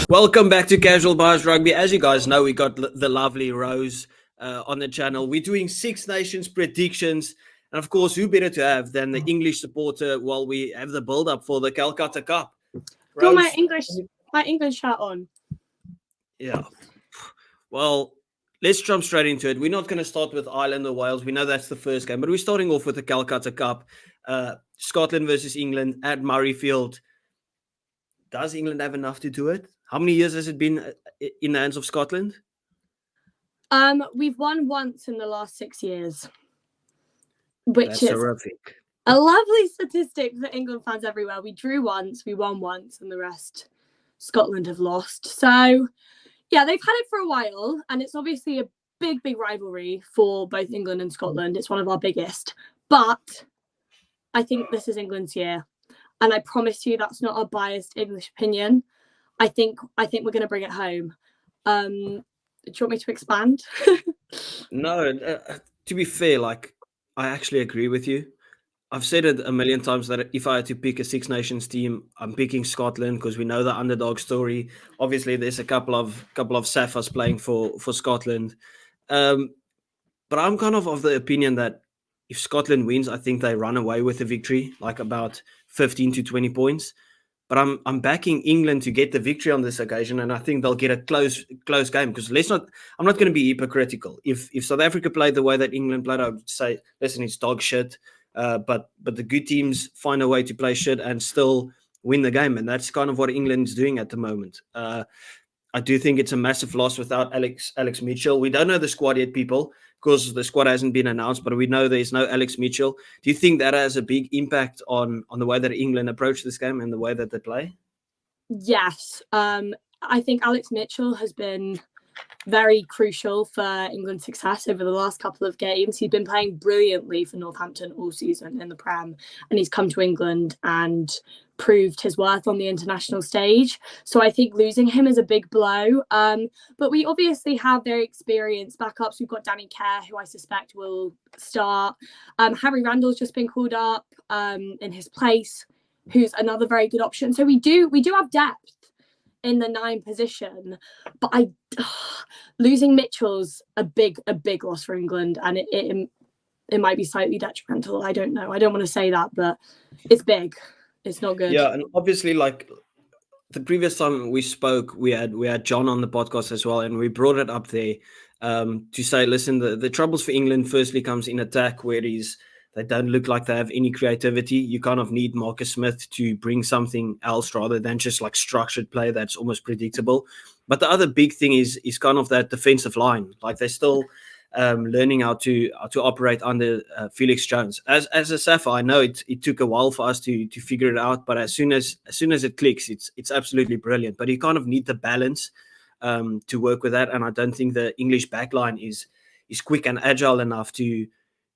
Welcome back to Casual Bars Rugby. As you guys know, we got the lovely Rose on the channel. We're doing Six Nations predictions. And of course, who better to have than the English supporter while we have the build-up for the Calcutta Cup? Got my English shirt on. Yeah. Well, let's jump straight into it. We're not going to start with Ireland or Wales. We know that's the first game, but we're starting off with the Calcutta Cup. Scotland versus England at Murrayfield. Does England have enough to do it? How many years has it been in the hands of Scotland? We've won once in the last 6 years, which That's is terrific. A lovely statistic for England fans everywhere. We drew once, we won once, and the rest Scotland have lost. So, yeah, they've had it for a while, and it's obviously a big, big rivalry for both England and Scotland. It's one of our biggest. But I think this is England's year. And I promise you that's not a biased English opinion. I think we're going to bring it home. Do you want me to expand? No, to be fair, I actually agree with you. I've said it a million times that if I had to pick a Six Nations team, I'm picking Scotland because we know the underdog story. Obviously, there's a couple of Saffas playing for Scotland, but I'm kind of the opinion that if Scotland wins, I think they run away with the victory, like about 15 to 20 points. But I'm backing England to get the victory on this occasion, and I think they'll get a close game. Because I'm not going to be hypocritical. If South Africa played the way that England played, I would say, listen, it's dog shit. But the good teams find a way to play shit and still win the game, and that's kind of what England's doing at the moment. I do think it's a massive loss without Alex Mitchell. We don't know the squad yet, people, because the squad hasn't been announced, but we know there's no Alex Mitchell. Do you think that has a big impact on the way that England approach this game and the way that they play? Yes. I think Alex Mitchell has been very crucial for England's success over the last couple of games. He's been playing brilliantly for Northampton all season in the Prem, and he's come to England and proved his worth on the international stage. So I think losing him is a big blow. But we obviously have very experienced backups. We've got Danny Kerr, who I suspect will start. Harry Randall's just been called up in his place, who's another very good option. So we do have depth in the 9 position, but losing Mitchell's a big loss for England, and it might be slightly detrimental. I don't know. I don't want to say that, but it's big. It's not good. Yeah, and obviously, like the previous time we spoke, we had John on the podcast as well, and we brought it up there to say, listen, the troubles for England firstly comes in attack, where they don't look like they have any creativity. You kind of need Marcus Smith to bring something else rather than just like structured play that's almost predictable. But the other big thing is kind of that defensive line. Like they're still learning how to operate under Felix Jones. As a Safa, I know it took a while for us to figure it out, but as soon as it clicks, it's absolutely brilliant. But you kind of need the balance to work with that, and I don't think the English backline is quick and agile enough to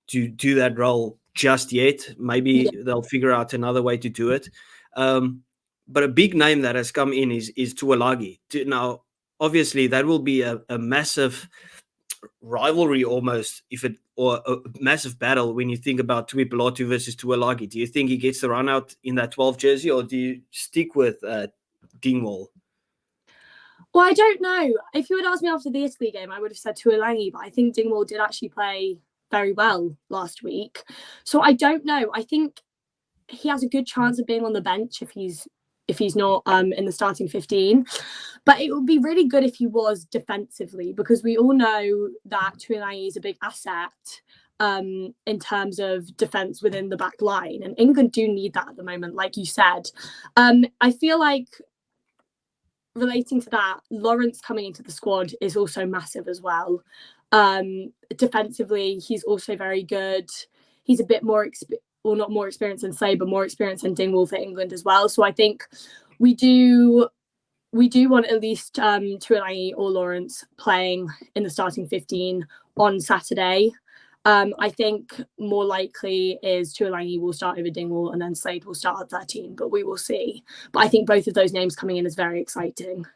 do that role just yet. Maybe they'll figure out another way to do it. But a big name that has come in is Tuolagi. Now, obviously, that will be a massive rivalry almost, or a massive battle when you think about Tuipolotu versus Tuolagi. Do you think he gets the run out in that 12 jersey, or do you stick with Dingwall? Well, I don't know. If you had asked me after the Italy game, I would have said Tuolagi, but I think Dingwall did actually play very well last week. So I don't know. I think he has a good chance of being on the bench if he's not in the starting 15. But it would be really good if he was defensively, because we all know that Tuolagi is a big asset in terms of defence within the back line. And England do need that at the moment, like you said. I feel like, relating to that, Lawrence coming into the squad is also massive as well. Defensively, he's also very good. He's a bit more not more experienced than Slade, but more experienced than Dingwall for England as well. So I think we do want at least Tuolagi or Lawrence playing in the starting 15 on Saturday. I think more likely is Tuolagi will start over Dingwall and then Slade will start at 13, but we will see. But I think both of those names coming in is very exciting.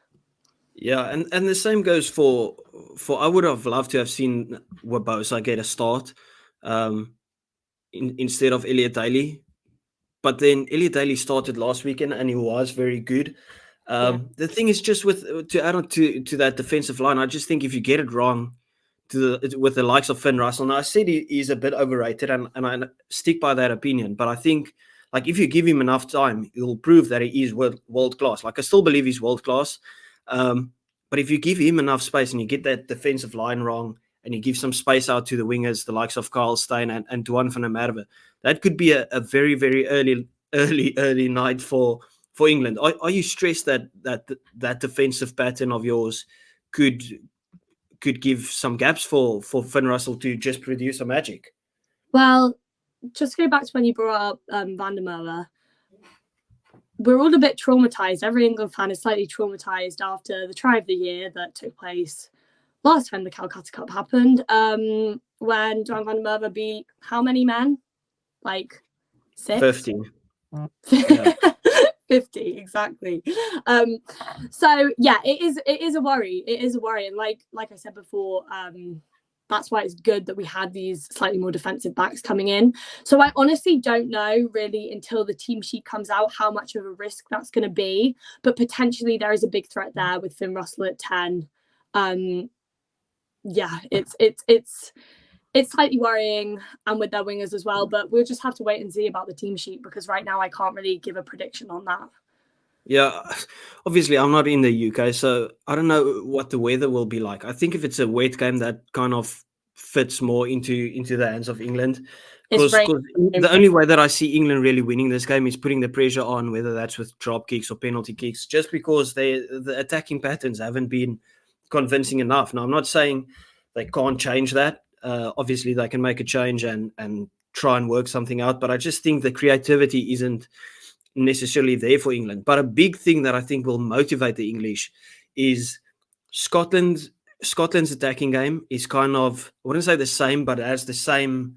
Yeah, and the same goes for I would have loved to have seen Wabosa get a start. instead of Elliot Daly. But then Elliot Daly started last weekend and he was very good. The thing is just to add on to that defensive line, I just think if you get it wrong with the likes of Finn Russell, now I said he's a bit overrated and I stick by that opinion, but I think like if you give him enough time, he'll prove that he is world class. Like I still believe he's world class. But if you give him enough space and you get that defensive line wrong and you give some space out to the wingers, the likes of Carl Stein and Duan van der Merwe, that could be a very, very early night for England. Are you stressed that defensive pattern of yours could give some gaps for Finn Russell to just produce some magic? Well, just go back to when you brought up Van der Merwe. We're all a bit traumatized. Every England fan is slightly traumatized after the try of the year that took place last time the Calcutta Cup happened, when Duan van der Merwe beat how many men? Like 6? 15. Yeah. 50 exactly. So yeah, it is a worry. It is a worry, and like I said before, that's why it's good that we had these slightly more defensive backs coming in. So I honestly don't know really until the team sheet comes out how much of a risk that's going to be, but potentially there is a big threat there with Finn Russell at 10. Yeah, it's slightly worrying, and with their wingers as well, but we'll just have to wait and see about the team sheet, because right now I can't really give a prediction on that. Yeah, obviously I'm not in the UK, so I don't know what the weather will be like. I think if it's a wet game, that kind of fits more into the hands of England. Because the only way that I see England really winning this game is putting the pressure on, whether that's with drop kicks or penalty kicks, just because the attacking patterns haven't been convincing enough. Now, I'm not saying they can't change that. Obviously, they can make a change and try and work something out, but I just think the creativity isn't necessarily there for England. But a big thing that I think will motivate the English is Scotland's attacking game is kind of, I wouldn't say the same, but it has the same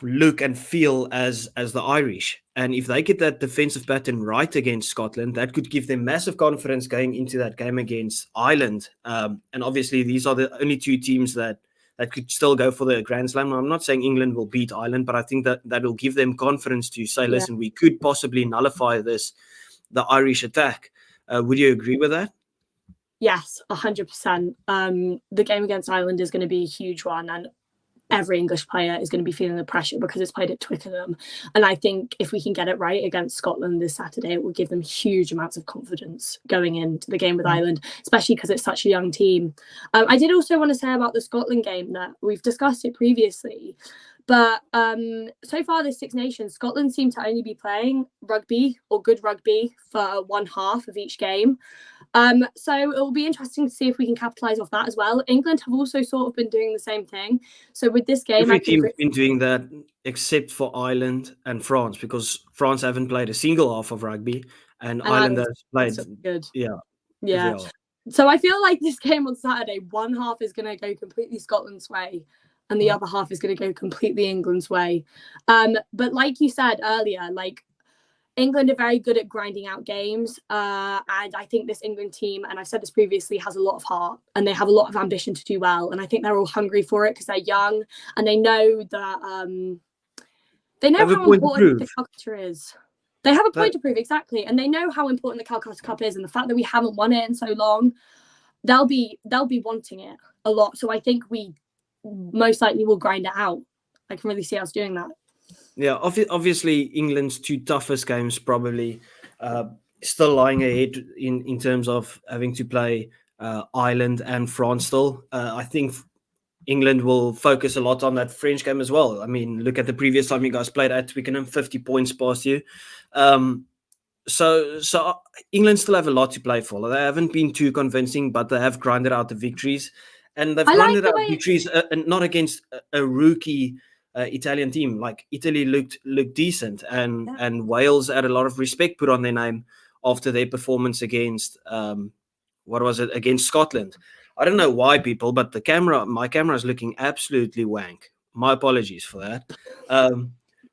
look and feel as the Irish. And if they get that defensive pattern right against Scotland, that could give them massive confidence going into that game against Ireland. And obviously these are the only two teams that could still go for the Grand Slam. I'm not saying England will beat Ireland, but I think that will give them confidence to say, listen, we could possibly nullify the Irish attack. Would you agree with that? Yes, 100%. The game against Ireland is going to be a huge one, and every English player is going to be feeling the pressure because it's played at Twickenham. And I think if we can get it right against Scotland this Saturday, it will give them huge amounts of confidence going into the game with Ireland, especially because it's such a young team. I did also want to say about the Scotland game that we've discussed it previously, but so far this Six Nations, Scotland seem to only be playing rugby or good rugby for one half of each game. So it will be interesting to see if we can capitalise off that as well. England have also sort of been doing the same thing. So with this game, every team's been doing that except for Ireland and France, because France haven't played a single half of rugby, and Ireland has played good. Yeah. So I feel like this game on Saturday, one half is going to go completely Scotland's way, and the other half is going to go completely England's way. But like you said earlier, like, England are very good at grinding out games, and I think this England team, and I've said this previously, has a lot of heart, and they have a lot of ambition to do well, and I think they're all hungry for it because they're young and they know that how important the Calcutta is. They have a point to prove, exactly, and they know how important the Calcutta Cup is, and the fact that we haven't won it in so long, they'll be wanting it a lot. So I think we most likely will grind it out. I can really see us doing that. Yeah, obviously England's two toughest games probably still lying ahead in terms of having to play Ireland and France still. I think England will focus a lot on that French game as well. I mean, look at the previous time you guys played at Twickenham, 50 points past you. So England still have a lot to play for. They haven't been too convincing, but they have grinded out the victories. And they've grinded out victories not against a rookie Italian team. Like Italy looked decent, and Wales had a lot of respect put on their name after their performance against against Scotland. I don't know why, people, but my camera is looking absolutely wank. My apologies for that.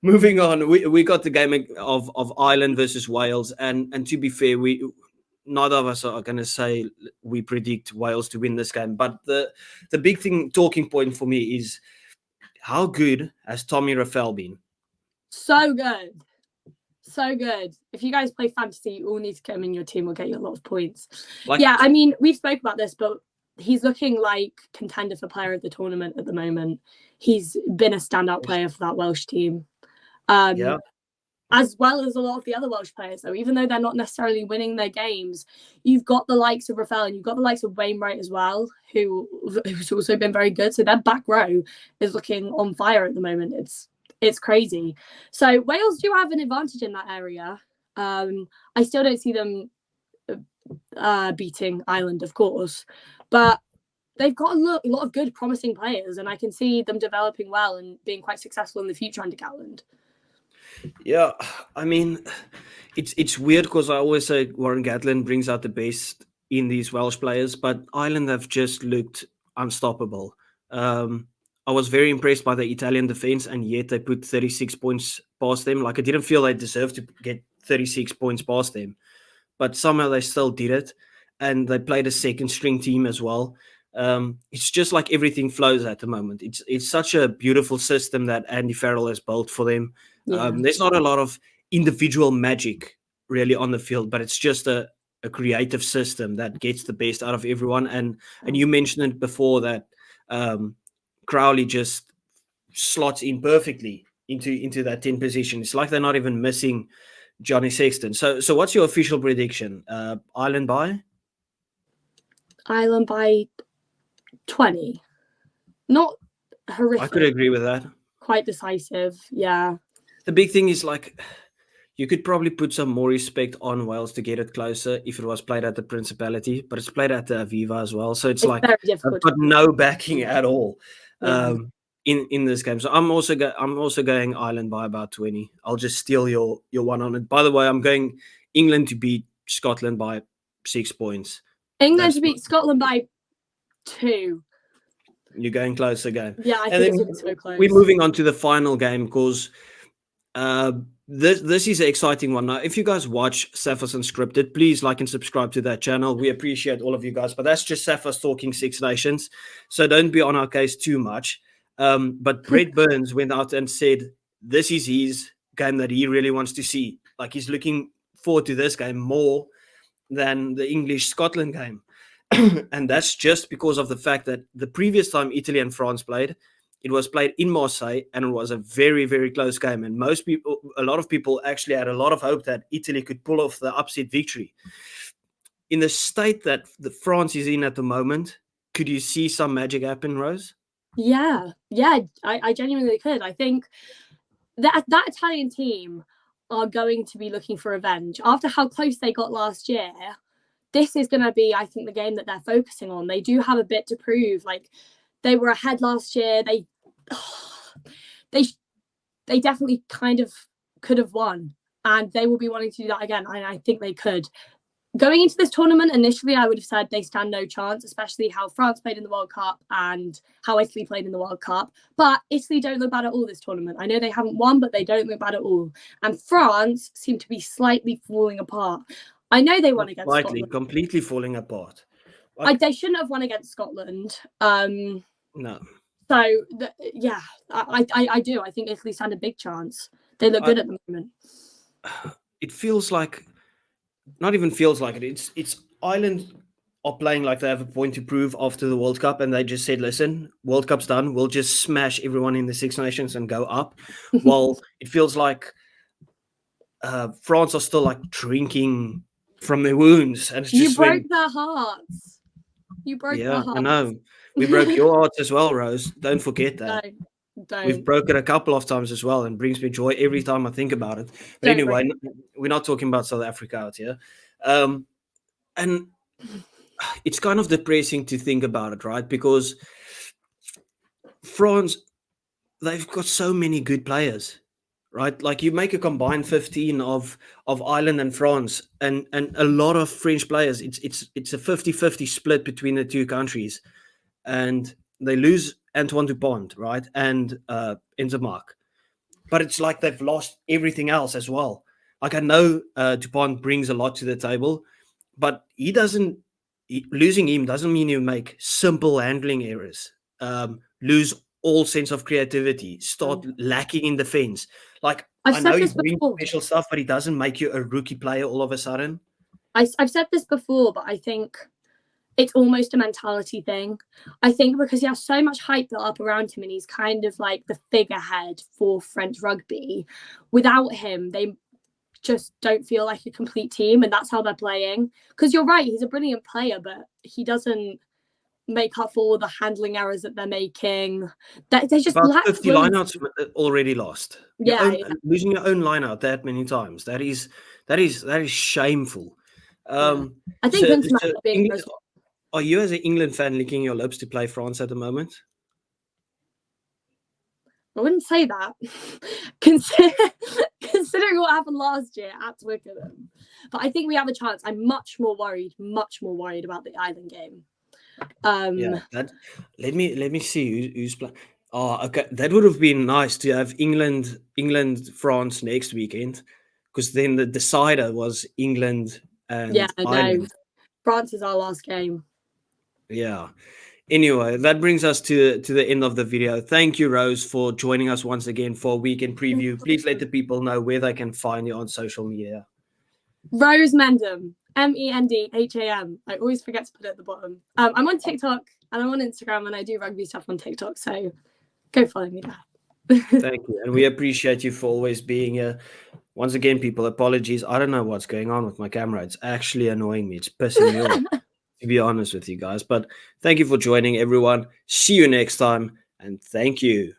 Moving on, we got the game of Ireland versus Wales, and to be fair, neither of us are going to say we predict Wales to win this game. But the big talking point for me is, how good has Tommy Rafael been? So good. So good. If you guys play fantasy, you all need to get him in your team. Will get you a lot of points. Yeah, I mean, we've spoke about this, but he's looking like contender for player of the tournament at the moment. He's been a standout player for that Welsh team. As well as a lot of the other Welsh players, though, even though they're not necessarily winning their games, you've got the likes of Rafael and you've got the likes of Wainwright as well, who's also been very good. So their back row is looking on fire at the moment. It's crazy. So Wales do have an advantage in that area. I still don't see them beating Ireland, of course, but they've got a lot of good, promising players, and I can see them developing well and being quite successful in the future under Gatland. Yeah, I mean, it's weird because I always say Warren Gatland brings out the best in these Welsh players, but Ireland have just looked unstoppable. I was very impressed by the Italian defense, and yet they put 36 points past them. Like, I didn't feel they deserved to get 36 points past them, but somehow they still did it, and they played a second string team as well. It's just like everything flows at the moment. It's such a beautiful system that Andy Farrell has built for them. There's not a lot of individual magic really on the field, but it's just a creative system that gets the best out of everyone. And you mentioned it before that Crowley just slots in perfectly into that 10 position. It's like they're not even missing Johnny Sexton. So what's your official prediction? Ireland by 20. Not horrific. I could agree with that. Quite decisive, yeah. The big thing is, like, you could probably put some more respect on Wales to get it closer if it was played at the Principality, but it's played at the Aviva as well. So it's like very difficult. I've got no backing at all in this game. So I'm also going Ireland by about 20. I'll just steal your one on it. By the way, I'm going England to beat Scotland by 6 points. England to beat Scotland by 2. You're going close again. Yeah, I think it's so close. We're moving on to the final game because this is an exciting one. Now, if you guys watch Sapphire's Unscripted, please like and subscribe to that channel. We appreciate all of you guys. But that's just Sapphire's talking Six Nations, so don't be on our case too much. But Brett Burns went out and said this is his game that he really wants to see. Like, he's looking forward to this game more than the English-Scotland game. And that's just because of the fact that the previous time Italy and France played, it was played in Marseille, and it was a very, very close game. And a lot of people actually had a lot of hope that Italy could pull off the upset victory. In the state that the France is in at the moment, could you see some magic happen, Rose? Yeah, I genuinely could. I think that Italian team are going to be looking for revenge. After how close they got last year, this is going to be, I think, the game that they're focusing on. They do have a bit to prove. Like, they were ahead last year. They definitely kind of could have won, and they will be wanting to do that again. And I think they could. Going into this tournament, initially, I would have said they stand no chance, especially how France played in the World Cup and how Italy played in the World Cup. But Italy don't look bad at all this tournament. I know they haven't won, but they don't look bad at all. And France seem to be slightly falling apart. I know they won against Scotland. Completely falling apart. They shouldn't have won against Scotland. No. So, I do. I think Italy stand a big chance. They look good at the moment. It feels like, not even feels like it. It's Ireland are playing like they have a point to prove after the World Cup, and they just said, listen, World Cup's done. We'll just smash everyone in the Six Nations and go up. While it feels like France are still like drinking from their wounds. And it's just you broke their hearts. You broke their hearts. I know. We broke your hearts as well, Rose. Don't forget that. Don't. We've broken a couple of times as well, and brings me joy every time I think about it. But anyway, we're not talking about South Africa out here. And it's kind of depressing to think about it, right? Because France, they've got so many good players, right? Like, you make a combined 15 of Ireland and France, and a lot of French players. It's a 50-50 split between the two countries, and they lose Antoine Dupont, right, and Enzo-Marc. But it's like they've lost everything else as well. Like, I know Dupont brings a lot to the table, but losing him doesn't mean you make simple handling errors. Lose all sense of creativity, start lacking in defense. Like, I've I know said he's this doing before. special stuff, but he doesn't make you a rookie player all of a sudden. I've said this before, but I think it's almost a mentality thing. I think because he has so much hype built up around him and he's kind of like the figurehead for French rugby. Without him, they just don't feel like a complete team, and that's how they're playing. Because you're right, he's a brilliant player, but he doesn't make up for all the handling errors that they're making. They just About lack 50 lineouts already lost. Yeah, Losing your own lineout that many times. That is shameful. I think So, Vince might be being England, are you as an England fan licking your lips to play France at the moment? I wouldn't say that. Considering what happened last year at Twickenham. But I think we have a chance. I'm much more worried about the Ireland game. Let me see who's playing. Oh, okay. That would have been nice to have England, France next weekend, because then the decider was England and Ireland. No. France is our last game. Yeah. Anyway, that brings us to the end of the video. Thank you, Rose, for joining us once again for a weekend preview. Please let the people know where they can find you on social media. Rose Mendham, Mendham. I always forget to put it at the bottom. I'm on TikTok and I'm on Instagram and I do rugby stuff on TikTok. So go follow me there. Thank you. And we appreciate you for always being here. Once again, people, apologies. I don't know what's going on with my camera. It's actually annoying me. It's pissing me off, to be honest with you guys. But thank you for joining, everyone. See you next time. And thank you.